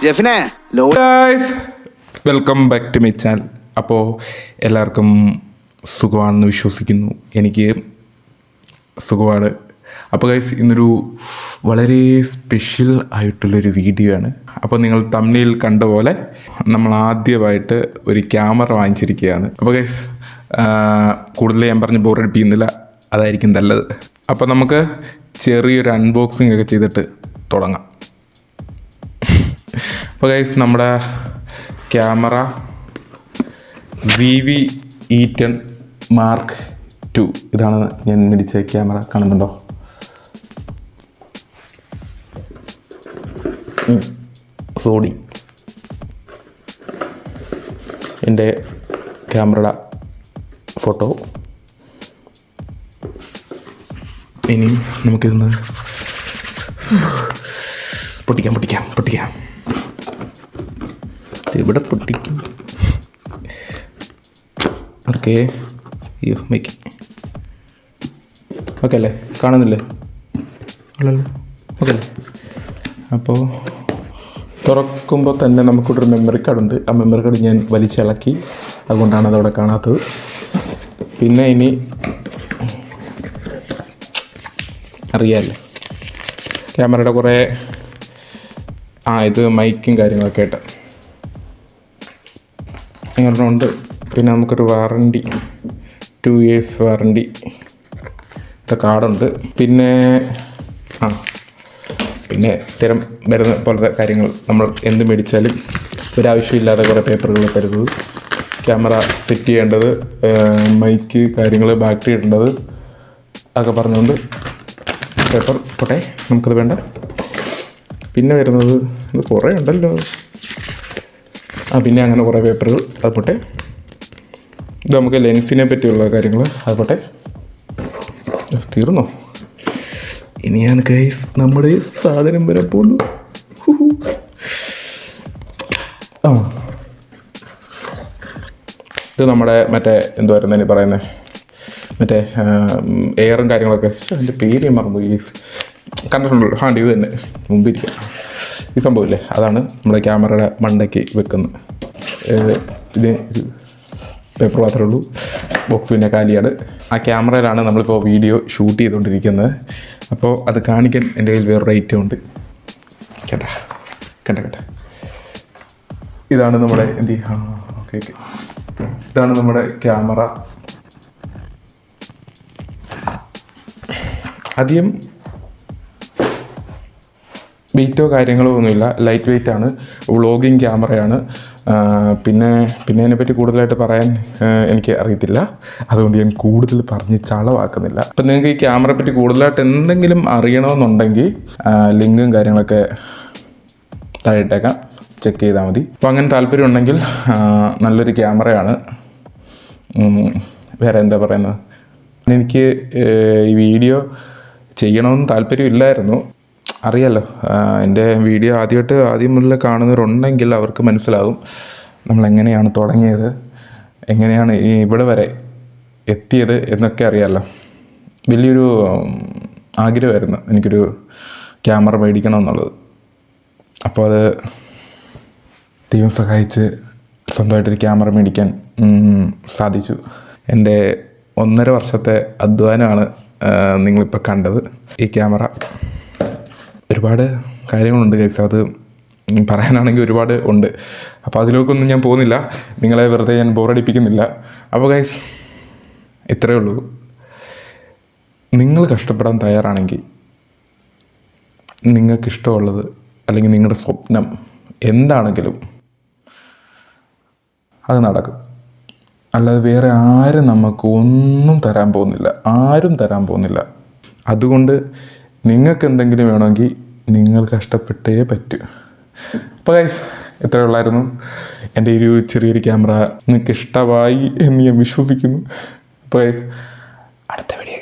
ജെഫിനെ guys welcome back to my channel. അപ്പോൾ എല്ലാവർക്കും സുഖമാണെന്ന് വിശ്വസിക്കുന്നു. എനിക്ക് സുഖമാണ്. അപ്പോൾ ഗൈസ് ഇന്നൊരു വളരെ സ്പെഷ്യൽ ആയിട്ടുള്ളൊരു വീഡിയോ ആണ്. അപ്പോൾ നിങ്ങൾ തമ്മിൽ കണ്ട പോലെ നമ്മൾ ആദ്യമായിട്ട് ഒരു ക്യാമറ വാങ്ങിച്ചിരിക്കുകയാണ്. അപ്പോൾ ഗൈസ് കൂടുതൽ ഞാൻ പറഞ്ഞ് ബോറടിപ്പിക്കുന്നില്ല, അതായിരിക്കും നല്ലത്. അപ്പോൾ നമുക്ക് ചെറിയൊരു അൺബോക്സിംഗ് ഒക്കെ ചെയ്തിട്ട് തുടങ്ങാം. അപ്പോൾ ഗൈസ് നമ്മുടെ ക്യാമറ ZV-E10 Mark II, ഇതാണ് ഞാൻ മേടിച്ച ക്യാമറ. കാണുന്നുണ്ടോ? സോണി എൻ്റെ ക്യാമറയുടെ ഫോട്ടോ. ഇനി നമുക്കിതൊന്ന് പൊട്ടിക്കാം. ഇവിടെ പൊട്ടിക്കും. ഓക്കെ, ഓക്കെ അല്ലേ? കാണുന്നില്ലേ? അല്ലല്ലോ, ഓക്കെ അല്ലേ? അപ്പോൾ തുറക്കുമ്പോൾ തന്നെ നമുക്കിവിടെ മെമ്മറി കാർഡ് ഉണ്ട്. ആ മെമ്മറി കാർഡ് ഞാൻ വലിച്ചിളക്കി, അതുകൊണ്ടാണ് അതവിടെ കാണാത്തത്. പിന്നെ ഇനി അറിയാമല്ലേ, ക്യാമറയുടെ കുറേ ഇത് മൈക്കും കാര്യങ്ങളൊക്കെ ആയിട്ട് ഉണ്ട്. പിന്നെ നമുക്കൊരു വാറണ്ടി, 2 years വാറണ്ടി കാർഡുണ്ട്. പിന്നെ സ്ഥിരം വരുന്ന പോലത്തെ കാര്യങ്ങൾ, നമ്മൾ എന്ത് മേടിച്ചാലും ഒരാവശ്യമില്ലാതെ കുറേ പേപ്പറുകൾ തരുന്നത്, ക്യാമറ സെറ്റ് ചെയ്യേണ്ടത്, മൈക്ക് കാര്യങ്ങൾ, ബാറ്ററി ഇടേണ്ടത് അതൊക്കെ പറഞ്ഞുകൊണ്ട് പേപ്പർ പോട്ടെ, നമുക്കത് വേണ്ട. പിന്നെ വരുന്നത് ഇത് കുറേ ഉണ്ടല്ലോ. പിന്നെ അങ്ങനെ കുറേ പേപ്പറുകൾ, അത് പോട്ടെ. ഇത് നമുക്ക് ലെൻസിനെ പറ്റിയുള്ള കാര്യങ്ങൾ, അത് പോട്ടെ. തീർന്നോ? ഇനിയാണ് ഗൈസ് നമ്മുടെ സാധനം വരെ പോകുന്നു. ഇത് നമ്മുടെ മറ്റേ എന്തുവായിരുന്നു ഇനി പറയുന്നത്, മറ്റേ എയറും കാര്യങ്ങളൊക്കെ. അതിൻ്റെ പേര് മറന്നു ഗൈസ്. കണ്ടിട്ടുണ്ടല്ലോ? ഇത് തന്നെ മുമ്പിരിക്കുക. ഈ സംഭവമില്ലേ, അതാണ് നമ്മുടെ ക്യാമറയുടെ മണ്ടയ്ക്ക് വെക്കുന്നത്. ഇത് ഒരു പേപ്പർ മാത്രമേ ഉള്ളൂ. ബോക്സ് പിന്നെ കാലിയാണ്. ആ ക്യാമറയിലാണ് നമ്മളിപ്പോൾ വീഡിയോ ഷൂട്ട് ചെയ്തുകൊണ്ടിരിക്കുന്നത്. അപ്പോൾ അത് കാണിക്കാൻ എൻ്റെ കയ്യിൽ വേറൊരു ഐറ്റം ഉണ്ട്. കേട്ട ഇതാണ് നമ്മുടെ ഓക്കെ ഇതാണ് നമ്മുടെ ക്യാമറ. അധികം വെയിറ്റോ കാര്യങ്ങളോ ഒന്നുമില്ല, ലൈറ്റ് വെയിറ്റ് ആണ്. വ്ളോഗിങ് ക്യാമറയാണ്. പിന്നെ അതിനെപ്പറ്റി കൂടുതലായിട്ട് പറയാൻ എനിക്ക് അറിയത്തില്ല, അതുകൊണ്ട് ഞാൻ കൂടുതൽ പറഞ്ഞ് ചളവാക്കുന്നില്ല. അപ്പം നിങ്ങൾക്ക് ഈ ക്യാമറയെ പറ്റി കൂടുതലായിട്ട് എന്തെങ്കിലും അറിയണമെന്നുണ്ടെങ്കിൽ ലിങ്കും കാര്യങ്ങളൊക്കെ താഴെ ഇട്ടേക്കാം, ചെക്ക് ചെയ്താൽ മതി. അപ്പോൾ അങ്ങനെ താല്പര്യം ഉണ്ടെങ്കിൽ നല്ലൊരു ക്യാമറയാണ്. വേറെ എന്താ പറയുന്നത്, എനിക്ക് ഈ വീഡിയോ ചെയ്യണമെന്ന് താല്പര്യമില്ലായിരുന്നു. അറിയാമല്ലോ, എൻ്റെ വീഡിയോ ആദ്യം മുതൽ കാണുന്നവരുണ്ടെങ്കിൽ അവർക്ക് മനസ്സിലാവും നമ്മളെങ്ങനെയാണ് തുടങ്ങിയത്, എങ്ങനെയാണ് ഇവിടെ വരെ എത്തിയത് എന്നൊക്കെ അറിയാമല്ലോ. വലിയൊരു ആഗ്രഹമായിരുന്നു എനിക്കൊരു ക്യാമറ മേടിക്കണം എന്നുള്ളത്. അപ്പോൾ അത് ദൈവം സഹായിച്ച് സ്വന്തമായിട്ടൊരു ക്യാമറ മേടിക്കാൻ സാധിച്ചു. എൻ്റെ 1.5 വർഷത്തെ അധ്വാനമാണ് നിങ്ങളിപ്പോൾ കണ്ടത്. ഈ ക്യാമറ ഒരുപാട് കാര്യങ്ങളുണ്ട് ഗൈസ്, അത് പറയാനാണെങ്കിൽ ഒരുപാട് ഉണ്ട്. അപ്പോൾ അതിലേക്കൊന്നും ഞാൻ പോകുന്നില്ല, നിങ്ങളെ വെറുതെ ഞാൻ ബോറടിപ്പിക്കുന്നില്ല. അപ്പോൾ ഗൈസ് ഇത്രയേ ഉള്ളൂ. നിങ്ങൾ കഷ്ടപ്പെടാൻ തയ്യാറാണെങ്കിൽ നിങ്ങൾക്കിഷ്ടമുള്ളത് അല്ലെങ്കിൽ നിങ്ങളുടെ സ്വപ്നം എന്താണെങ്കിലും അത് നടക്കും. അല്ലാതെ വേറെ ആരും നമുക്ക് ഒന്നും തരാൻ പോകുന്നില്ല. അതുകൊണ്ട് നിങ്ങൾക്ക് എന്തെങ്കിലും വേണമെങ്കിൽ നിങ്ങൾ കഷ്ടപ്പെട്ടേ പറ്റൂ. അപ്പോൾ ഗൈസ് ഇത്രയേ ഉള്ളായിരുന്നു. എൻ്റെ ഒരു ചെറിയൊരു ക്യാമറ നിങ്ങൾക്ക് ഇഷ്ടമായി എന്ന് ഞാൻ വിശ്വസിക്കുന്നു. അപ്പോൾ ഗൈസ് അടുത്ത വീഡിയോ